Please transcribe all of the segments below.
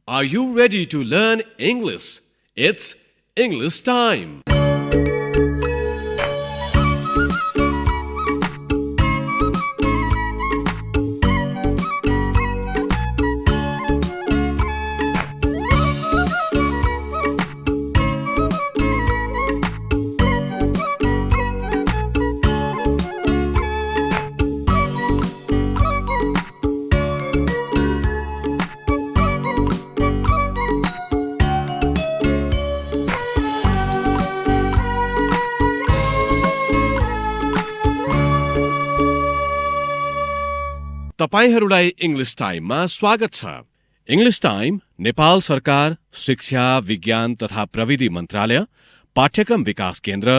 Are you ready to learn English? It's English time. तपाईहरूलाई English टाइममा स्वागत छ। इङ्ग्लिस टाइम नेपाल सरकार शिक्षा, विज्ञान तथा प्रविधि मन्त्रालय, पाठ्यक्रम विकास केन्द्र,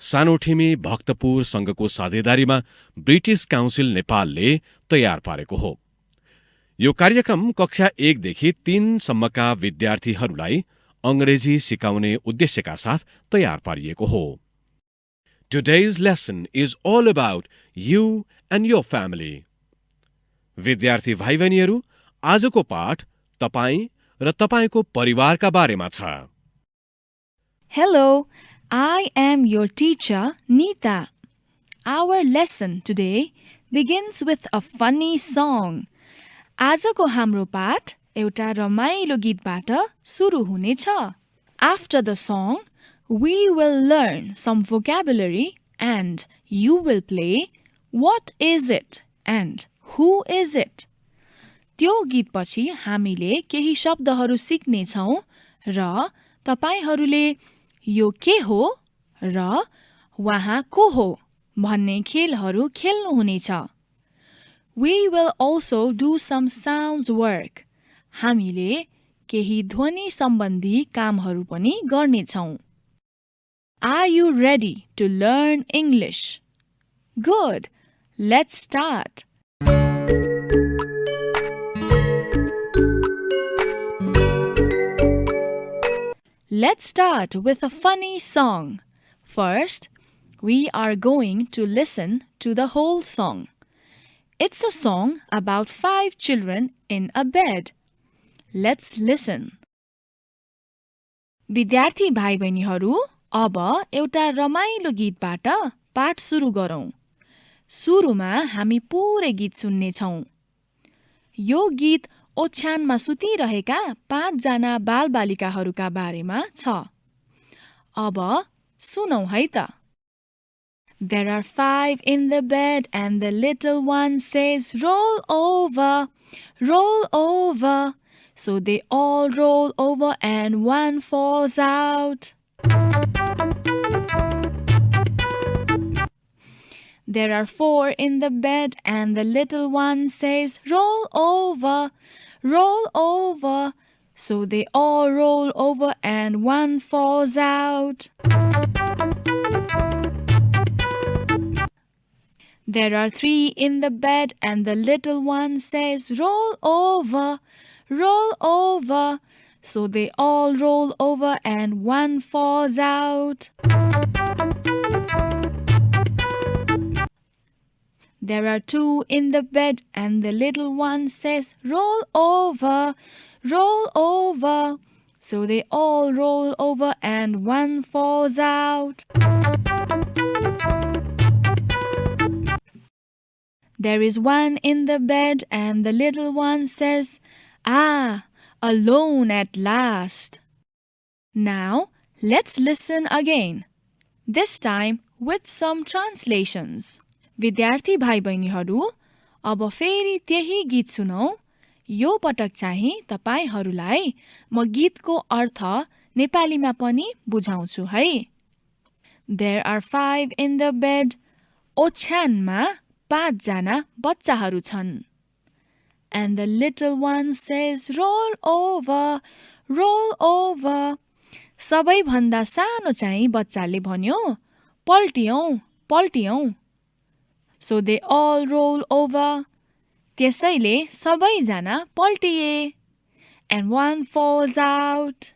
सानोठिमी भक्तपुर संघको साझेदारीमा ब्रिटिश काउन्सिल नेपालले तयार पारेको हो। यो कार्यक्रम कक्षा 1 देखि 3 सम्मका विद्यार्थीहरूलाई अंग्रेजी सिकाउने उद्देश्यका साथ तयार पारिएको हो। Today's lesson is all about you and your family. विद्यार्थी भाइ बहिनीहरू, आजको पाठ तपाईं र तपाईंको परिवारका बारेमा छ। Hello, I am your teacher, Neeta. Our lesson today begins with a funny song. आजको हाम्रो पाठ एउटा रमाइलो गीतबाट सुरु हुनेछ। After the song, we will learn some vocabulary and you will play What is it and Who is it? त्यो गीतपछि हामीले केही शब्दहरू सिक्ने छौं र तपाईहरूले यो के हो र वहाँ को हो भन्ने खेलहरू खेल्नु हुनेछ। We will also do some sounds work. हामीले केही ध्वनि सम्बन्धी कामहरू पनि गर्ने छौं। Are you ready to learn English? Good. Let's start. Let's start with a funny song. First, we are going to listen to the whole song. It's a song about 5 children in a bed. Let's listen. विद्यार्थी भाइ बहिनीहरू, अब एउटा रमाइलो गीतबाट पाठ सुरु गरौं। सुरुमा हामी पुरै गीत सुन्ने छौं। यो गीत ओछ्यानमा सुतिरहेका 5 जना बालबालिकाहरूका बारेमा छ। अब सुनौ है त। There are 5 in the bed and the little one says roll over, roll over. So they all roll over and one falls out. There are 4 in the bed and the little one says roll over, roll over. So they all roll over and one falls out. There are 3 in the bed and the little one says roll over, roll over. So they all roll over and one falls out. There are 2 in the bed and the little one says roll over, roll over. So they all roll over and one falls out. There is 1 in the bed and the little one says, ah, alone at last. Now, let's listen again. This time with some translations. विद्यार्थी भाइ बहिनीहरू, अब फेरि त्यही गीत सुनौ। यो पटक चाहिँ तपाईहरूलाई म गीतको अर्थ नेपालीमा पनि बुझाउँछु है। There are 5 in the bed. ओछ्यानमा 5 जना बच्चाहरू छन्। And the little one says roll over, roll over. सबैभन्दा सानो चाहिँ बच्चाले भन्यो, पल्टियौं, पल्टियौं. So they all roll over. त्यसैले सबैजना पल्टिए. And one falls out.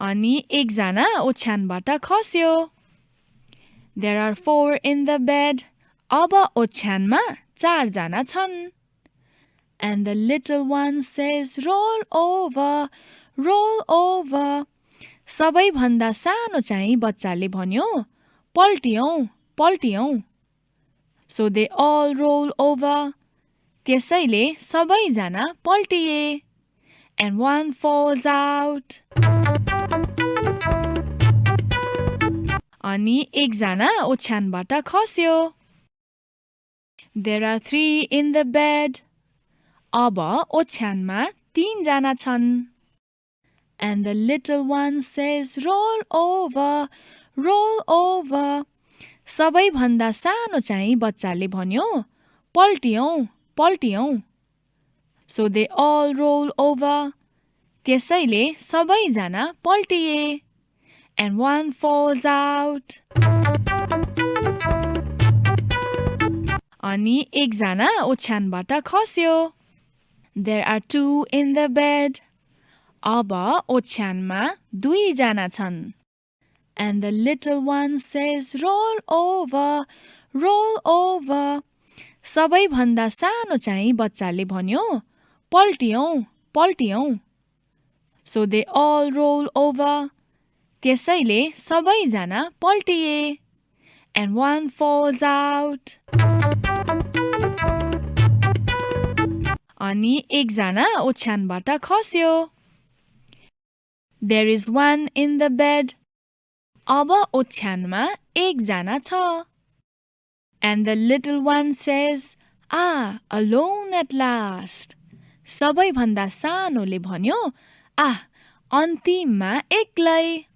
अनि एकजना ओछ्यानबाट खस्यो. There are 4 in the bed. अब ओछ्यानमा 4 जना छन्. And the little one says, roll over, roll over. सबैभन्दा सानो चाहिँ बच्चाले भन्यो, पल्टियौं, पल्टियौं. So they all roll over. त्यसैले सबैजना पल्टिए. And one falls out. अनि एकजना ओछ्यानबाट खस्यो. There are 3 in the bed. अब ओछ्यानमा 3 जना छन्. And the little one says, roll over, roll over. सबैभन्दा सानो चाहिँ बच्चाले भन्यो, पल्टियौं, पल्टियौं. So they all roll over. त्यसैले सबैजना पल्टिए. And one falls out. अनि एकजना ओछ्यानबाट खस्यो. There are 2 in the bed. अब ओछ्यानमा 2 जना छन्. And the little one says, roll over, roll over. सबैभन्दा सानो चाहिँ बच्चाले भन्यो, पल्टियौं, पल्टियौं. So they all roll over. त्यसैले सबैजना पल्टिए. And one falls out. अनि एकजना ओछ्यानबाट खस्यो. There is 1 in the bed. अब ओछ्यानमा 1 जना छ. And the little one says, alone at last. सबैभन्दा सानोले भन्यो, अन्तिममा एक्लै.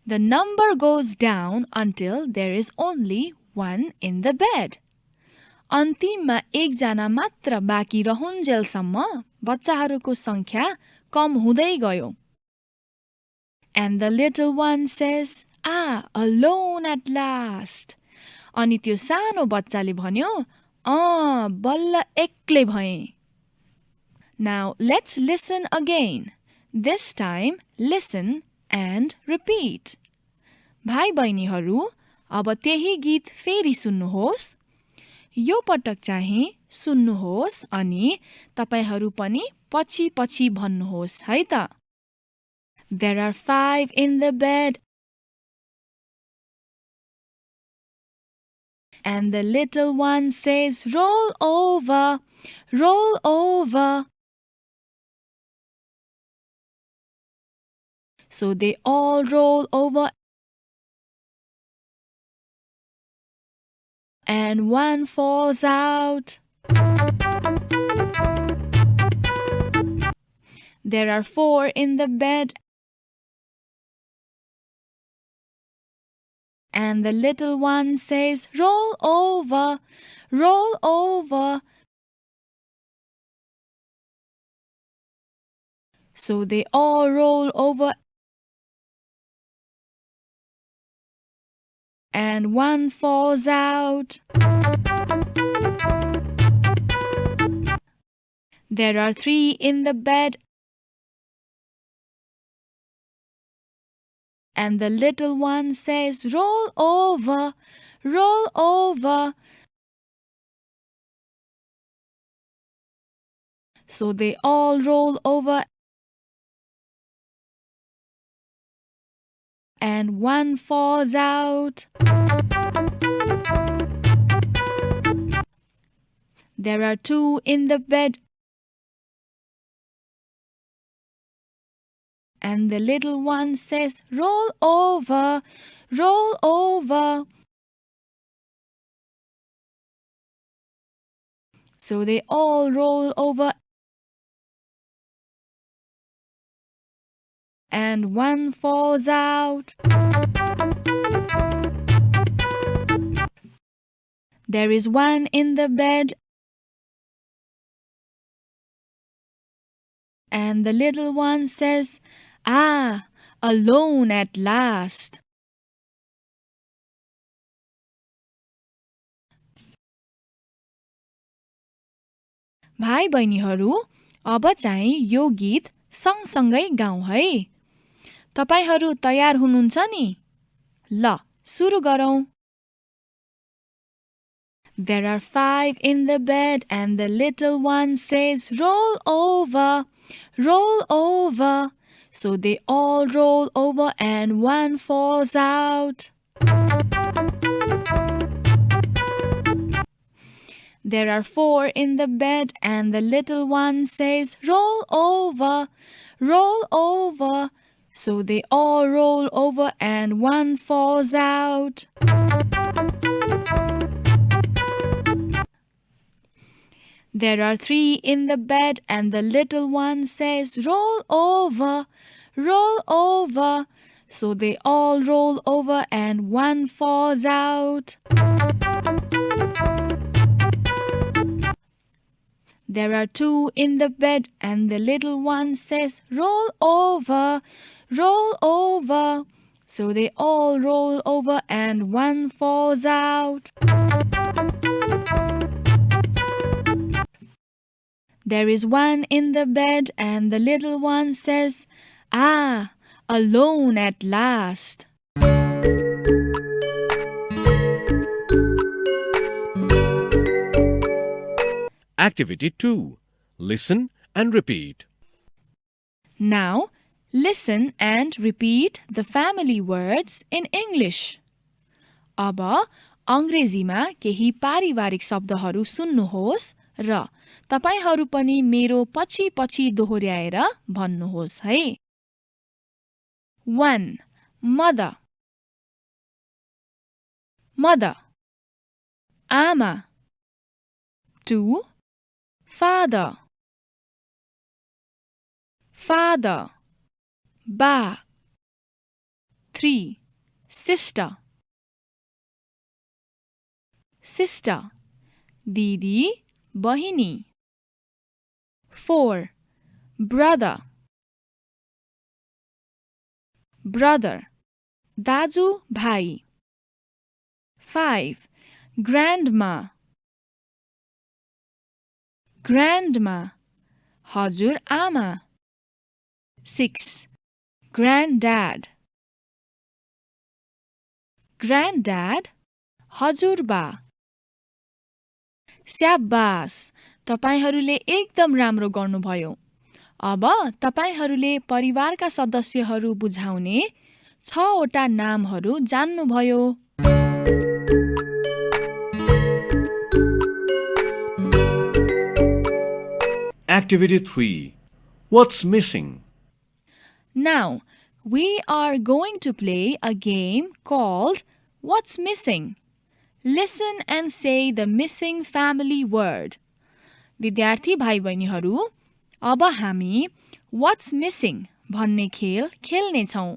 The number goes down until there is only 1 in the bed. अन्तिममा 1 जना मात्र बाँकी रहुन्जेलसम्म बच्चाहरूको संख्या कम हुँदै गयो. And the little one says, alone at last. अनि त्यो सानो बच्चाले भन्यो, बल्ल एक्लै भएँ. Now let's listen again. This time listen and repeat. भाइ बहिनीहरू, अब त्यही गीत फेरि सुन्नुहोस्. यो पटक चाहिँ सुन्नुहोस् अनि तपाईहरू पनि पछि पछि भन्नुहोस् है त. There are 5 in the bed. And the little one says, roll over, roll over. So they all roll over. And one falls out. There are 4 in the bed. And the little one says, roll over, roll over. So they all roll over. And one falls out. There are 3 in the bed. And the little one says, roll over, roll over. So they all roll over. And one falls out. There are 2 in the bed. And the little one says, roll over, roll over. So they all roll over. And one falls out. There is 1 in the bed. And the little one says, alone at last. भाइ बहिनीहरू, अब चाहिँ यो गीत सँगसँगै गाउँ है. तपाईहरू तयार हुनुहुन्छ नि? ल, सुरु गरौँ. There are 5 in the bed, and the little one says, roll over, roll over. So they all roll over and one falls out. There are 4 in the bed, and the little one says, roll over, roll over. So they all roll over and one falls out. There are 3 in the bed, and the little one says, roll over, roll over. So they all roll over and one falls out. There are 2 in the bed, and the little one says, roll over, roll over. So they all roll over and one falls out. There is 1 in the bed, and the little one says, ah, alone at last. Activity 2. Listen and repeat. Now, listen and repeat the family words in English. अब अंग्रेजीमा केही पारिवारिक शब्दहरू सुन्नुहोस् र तपाईहरू पनि मेरो पछि पछि दोहोर्याएर भन्नुहोस् है। 1. Mother, mother. आमा. 2. Father, father. Ba. 3. Sister, sister. Didi, bahini. 4. Brother, brother. Daju, bhai. 5. Grandma, grandma. हजुर आमा. 6. Granddad, granddad. हजुर बा. स्याबास, तपाईहरूले एकदम राम्रो गर्नुभयो। अब तपाईहरूले परिवारका सदस्यहरू बुझाउने 6 वटा नामहरू जान्नुभयो। Activity 3. What's missing? Now, we are going to play a game called What's Missing? Listen and say the missing family word. विद्यार्थी भाइ बहिनीहरू, अब हामी What's Missing भन्ने खेल खेल्नेछौँ।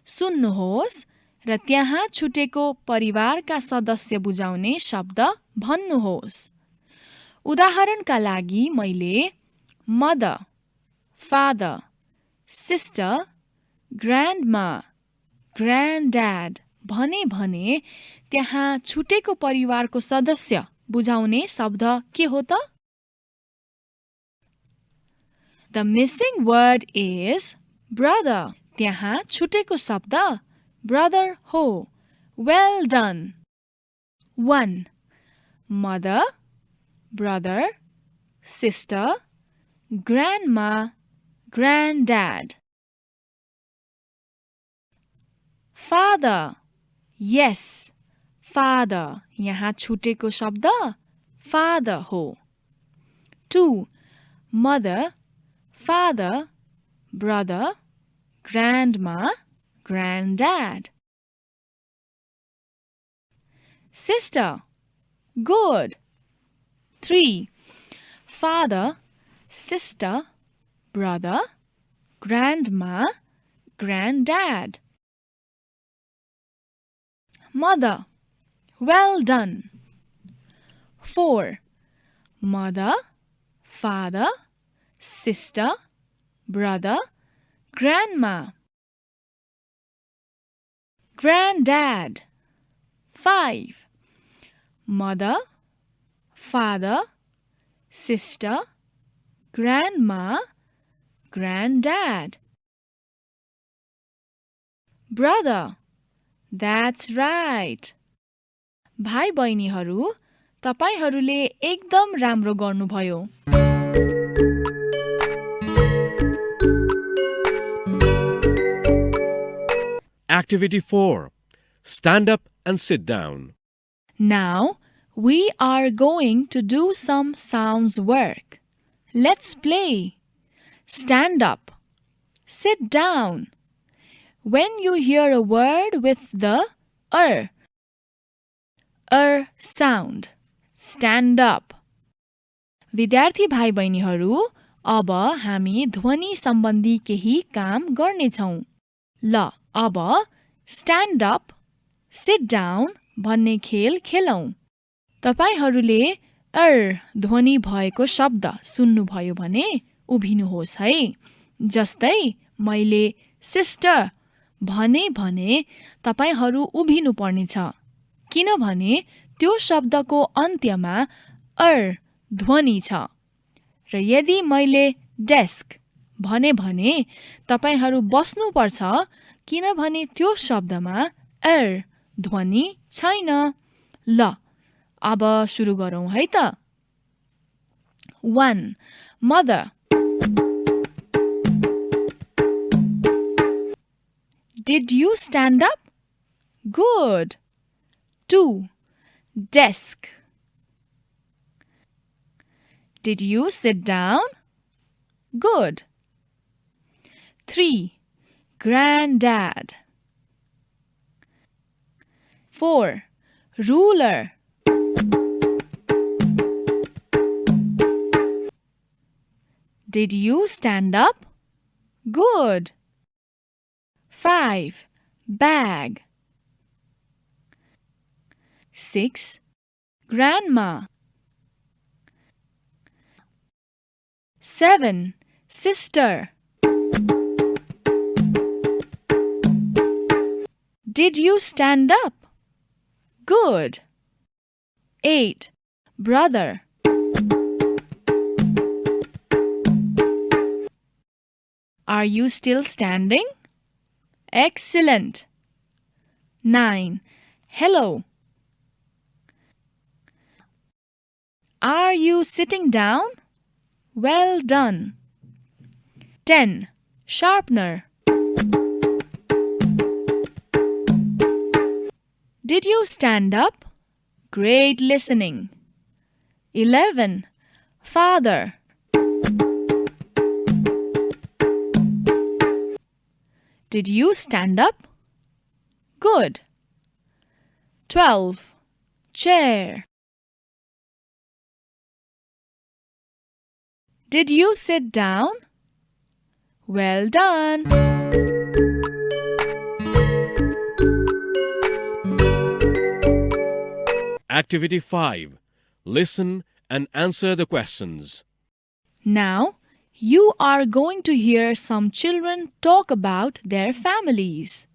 सुन्नुहोस् र त्यहाँ छुटेको परिवारका सदस्य बुझाउने शब्द भन्नुहोस्। उदाहरणका लागि मैले mother, father, sister, grandma, granddad भने त्यहाँ छुटेको परिवारको सदस्य बुझाउने शब्द के हो त? The missing word is brother. त्यहाँ छुटेको शब्द brother हो। Well done. 1. Mother, brother, sister, grandma, granddad. Father. Yes, father. यहाँ छुटेको शब्द father हो। 2. Mother, father, brother, grandma, granddad. Sister. Good. 3. Father, sister, brother, grandma, granddad. Mother. Well done. 4. Mother, father, sister, brother, grandma. Granddad. 5. Mother, father, sister, grandma, granddad. Brother. That's right. भाइ बहिनीहरू, तपाईहरूले एकदम राम्रो गर्नुभयो। Activity 4. Stand up and sit down. Now, we are going to do some sounds work. Let's play. Stand up. Sit down. When you hear a word with the sound, stand up. विद्यार्थी भाइ बहिनीहरू, अब हामी ध्वनि सम्बन्धी केही काम गर्नेछौँ। ल, अब stand up, sit down भन्ने खेल खेलौँ। तपाईहरूले ध्वनि भएको शब्द सुन्नुभयो भने उभिनुहोस् है। जस्तै मैले सिस्टर भने तपाईहरू उभिनु पर्नेछ, किनभने त्यो शब्दको अन्त्यमा ध्वनि छ। र यदि मैले डेस्क भने तपाईहरू बस्नुपर्छ, किनभने त्यो शब्दमा ध्वनि छैन। ल, अब सुरु गरौँ है त। 1. Mother. Did you stand up? Good. 2. Desk. Did you sit down? Good. 3. Granddad. 4. Ruler. Did you stand up? Good. 5. Bag. 6. Grandma. 7. Sister. Did you stand up? Good. 8. Brother. Are you still standing? Excellent. 9. Hello. Are you sitting down? Well done. 10. Sharpener. Did you stand up? Great listening. 11. Father. Did you stand up? Good. 12. Chair. Did you sit down? Well done. Activity 5. Listen and answer the questions. Now, you are going to hear some children talk about their families.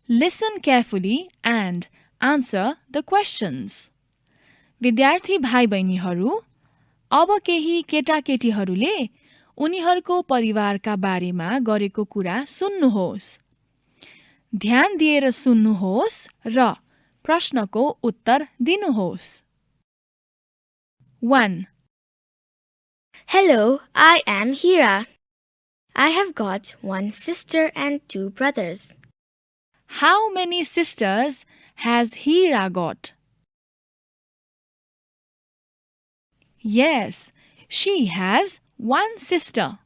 Listen carefully and answer the questions. विद्यार्थी भाइ बहिनीहरू, अब केही केटाकेटीहरूले उनीहरूको परिवारका बारेमा गरेको कुरा सुन्नुहोस्। ध्यान दिएर सुन्नुहोस् र प्रश्नको उत्तर दिनुहोस्। 1. Hello, I am Hira. I have got one sister and 2 brothers. How many sisters has Hira got? Yes, she has one sister.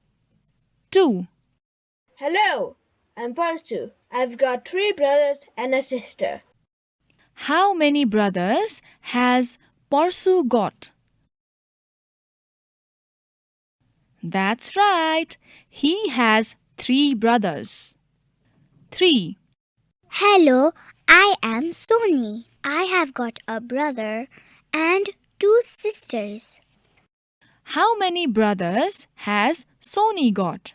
2. Hello, I'm Parsu. I've got 3 brothers and a sister. How many brothers has Parsu got? That's right. He has 3 brothers. 3. Hello, I am Soni. I have got a brother and 2 sisters. How many brothers has Soni got?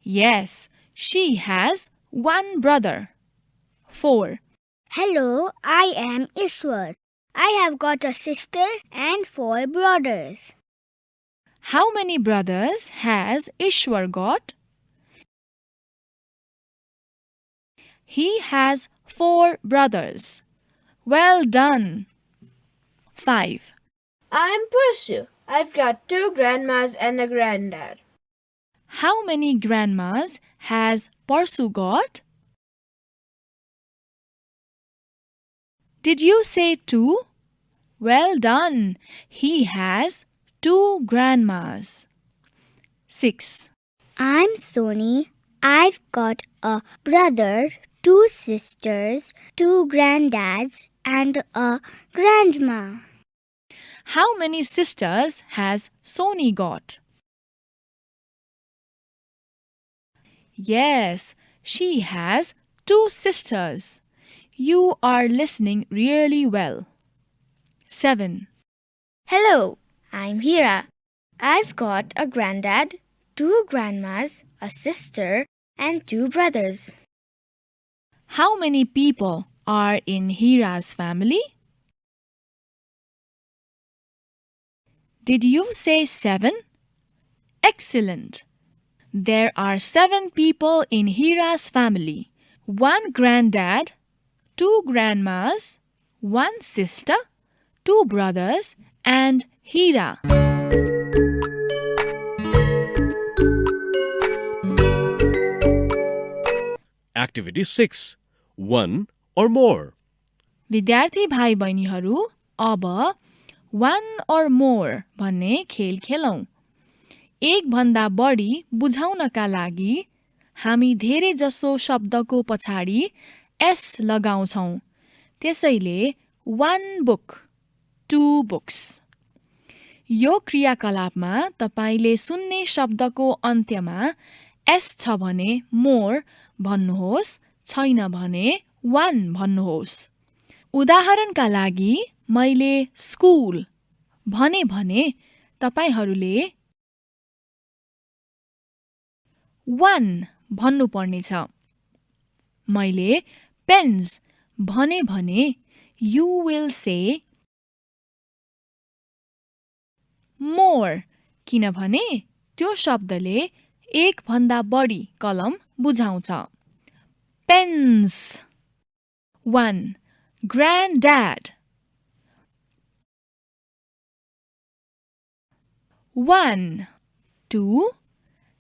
Yes, she has 1 brother. 4. Hello, I am Ishwar. I have got a sister and 4 brothers. How many brothers has Ishwar got? He has 4 brothers. Well done. 5. I'm Persu. I've got 2 grandmas and a granddad. How many grandmas has Parsu got? Did you say 2? Well done. He has 2 grandmas. 6. I'm Sony. I've got a brother, 2 sisters, 2 granddads, and a grandma. How many sisters has Sony got? Yes, she has 2 sisters. You are listening really well. 7. Hello, I'm Hira. I've got a granddad, 2 grandmas, a sister, and 2 brothers. How many people are in Hira's family? Did you say 7? Excellent. There are 7 people in Hira's family. 1 granddad, 2 grandmas, 1 sister, 2 brothers, and Hira. Activity 6. One or more. विद्यार्थी भाइ बहिनीहरू, अब one or more भन्ने खेल खेलौं। एक भन्दा बढी बुझाउनका लागि हामी धेरै जसो शब्दको पछाडि s लगाउँछौं। त्यसैले 1 book, 2 books। यो क्रियाकलापमा तपाईले सुन्ने शब्दको अन्त्यमा s छ भने more भन्नुहोस्, छैन भने 1 भन्नुहोस्। उदाहरणका लागि मैले स्कुल भने तपाईहरूले 1 भन्नुपर्नेछ। मैले पेन्स भने you will say more किनभने त्यो शब्दले एक भन्दा बढी कलम बुझाउँछ। Pens 1. Granddad 1. 2.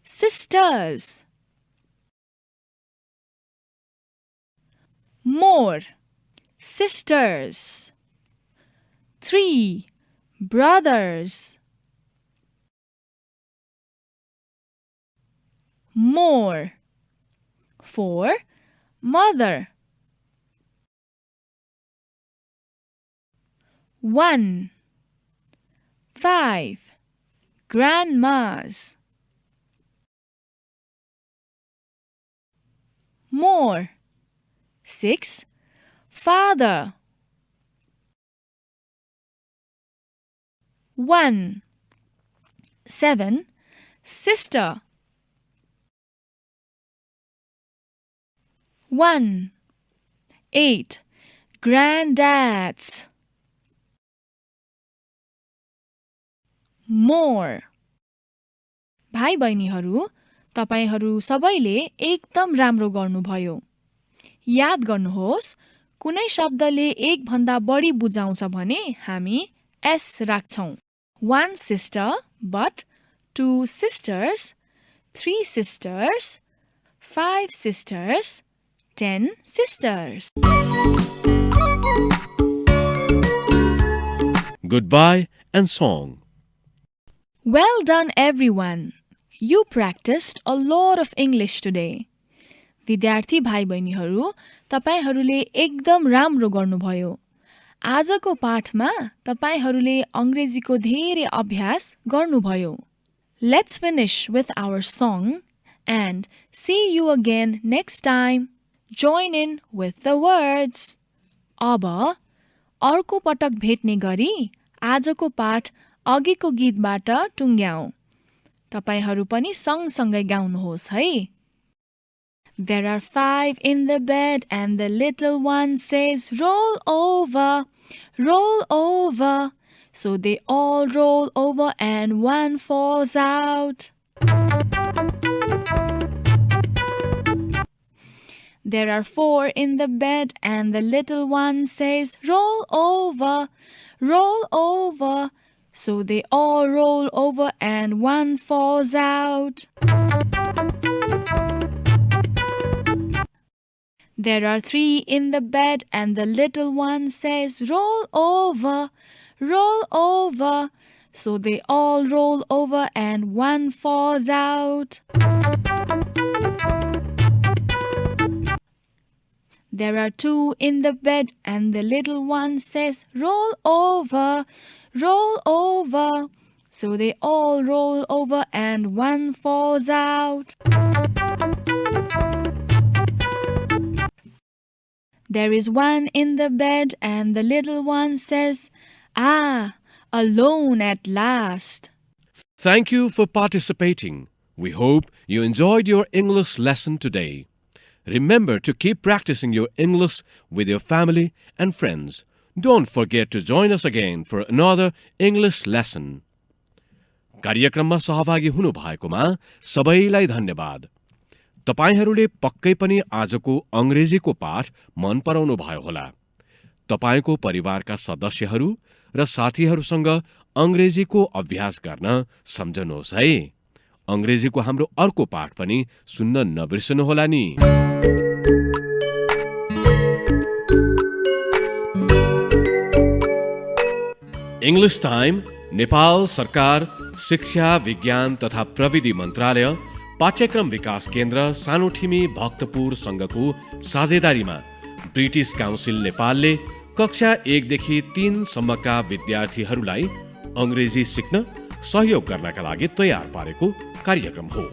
Sisters more sisters 3. Brothers more 4. Mother 1. 5. Grandmas more 6. Father 1. 7. Sister 1. 8. Granddads more। भाइ बहिनीहरू, तपाईहरू सबैले एकदम राम्रो गर्नुभयो। याद गर्नुहोस्, कुनै शब्दले एक भन्दा बढी बुझाउँछ भने हामी s राख्छौं। 1 sister but 2 sisters, 3 sisters, 5 sisters, 10 sisters. Goodbye and song. Well done everyone. You practiced a lot of English today. विद्यार्थी भाइ बहिनीहरू, तपाईहरूले एकदम राम्रो गर्नुभयो। आजको पाठमा तपाईहरूले अंग्रेजीको धेरै अभ्यास गर्नुभयो। Let's finish with our song and see you again next time. Join in with the words. अब अर्को पटक भेट्ने गरी आजको पाठ अघिको गीतबाट टुङ्ग्याउँ। तपाईहरू पनि सँगसँगै गाउनुहोस् है। There are 5 in the bed and the little one says, roll over, roll over. So they all roll over and one falls out. There are 4 in the bed, and the little one says, roll over, roll over. So they all roll over, and one falls out. There are 3 in the bed, and the little one says, roll over, roll over. So they all roll over, and one falls out. There are 2 in the bed, and the little one says, roll over, roll over. So they all roll over, and one falls out. There is 1 in the bed, and the little one says, ah, alone at last. Thank you for participating. We hope you enjoyed your English lesson today. Remember to keep practicing your English with your family and friends. Don't forget to join us again for another English lesson. कार्यक्रममा सहभागी हुनु भएकोमा सबैलाई धन्यवाद। तपाईहरूले पक्कै पनि आजको अंग्रेजीको पाठ मन पराउनु भयो होला। तपाईको परिवारका सदस्यहरू र साथीहरूसँग अंग्रेजीको अभ्यास गर्न सम्झनुहोस् है। अंग्रेजीको हाम्रो अर्को पाठ पनि सुन्न नबिर्सनु होला नि। इंग्लिश टाइम नेपाल सरकार शिक्षा विज्ञान तथा प्रविधि मन्त्रालय पाठ्यक्रम विकास केन्द्र सानोठिमी भक्तपुर संघको साझेदारीमा ब्रिटिश काउन्सिल नेपालले कक्षा 1 देखि 3 सम्मका विद्यार्थीहरूलाई अंग्रेजी सिक्न सहयोग गर्नका लागि तयार पारेको कार्यक्रम हो।